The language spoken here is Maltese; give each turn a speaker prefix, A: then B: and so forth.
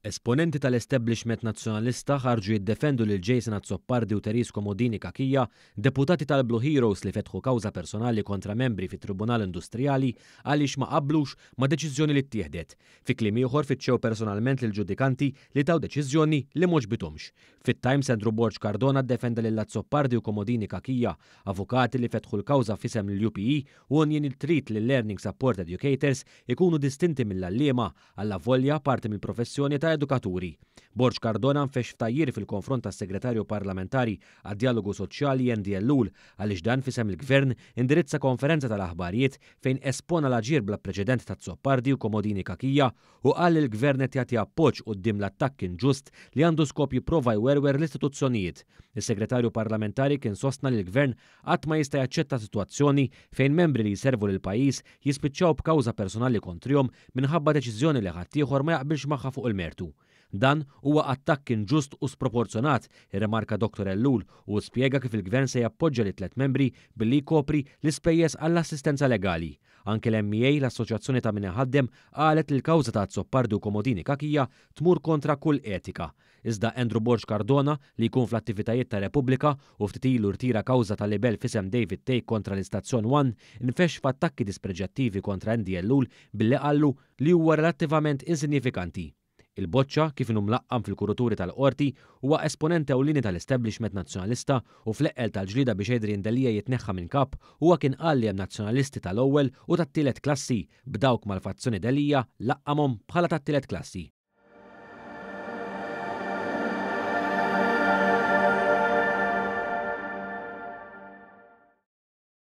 A: Esponenti tal-establishment nazzjonalista ħarġu jiddefendu lil Jason Azzopardi u Teris Komodini Kakija, deputati tal-Blue Heroes li fetħu kawża personali kontra membri fit-Tribunal Industrijali għaliex ma qablux ma' deċiżjoni li ttieħdet. Fi kliem ieħor fittxew personalment lil ġudikanti li taw deċiżjoni li mhux bitumx. Fit-Times Andrew Borg Cardona ddefenda lil Azzopardi u Komodini Kakija, avukati li fetħu l-kawża fisem lill-UPE u Union trid li Learning Support Educators ikunu distinti mill-allima għalla volja parti mill-professjoni ta' edukaturi. Borg Cardona nfex ftajjir fil-konfront tas-Segretarju Parlamentari għad-Dialogu Soċjali Endi Ellul għaliex dan fisem il-Gvern indirizza konferenza tal-aħbarijiet fejn espona l-aġir bla preċedent ta' Azzopardi u Komodini Kakija u qal il-Gvern qed jagħti appoġġ quddiem l-attakk inġust li għandu skop jipprova jwerwer l-istituzzjonijiet. Is-Segretarju Parlamentari kien sostna li l-Gvern qatt ma jista' jaċċetta sitwazzjoni fejn membri li jservu lil pajjiż jispiċċaw b'kawża personali kontrihom minħabba deċiżjoni li ħadd ieħor ma jaqbilx magħha fuq il-mertu. Dan huwa attakk inġust u sproporzjonat, irremarka Dr. Ellul u spjega kif il-Gvern se jappoġġja li 3 membri billi jkopri l-ispejjeż għall-assistenza legali. Anke l-MEA, l-Assoċjazzjoni ta' min ħaddem, qalet li l-kawża ta' Azzopardi u Komodini Kakija tmur kontra kull etika. Iżda Andrew Borg Cardona li jkun fl-attivitajiet ta' Repubblika u ftit ilu rtira kawża ta' libel fisem David Take kontra l-Istazzjon 1 infex f'attakki dispreġattivi kontra Endi Ellul billi qallu li huwa relattivament insignifikanti. Il-Boċċa kif inhu mlaqqam fil-kuraturi tal-qorti huwa esponenti ewlieni tal-establishment nazzjonalista u fl-eqqel tal-ġlida biex Adrian D'Elia jitneħħa minn kap huwa kien qal li hemm nazzjonalisti tal-ewwel u tat-tielet klassi b'dawk mal-fazzjoni D'Elia laqqamhom bħala tat-tielet klassi.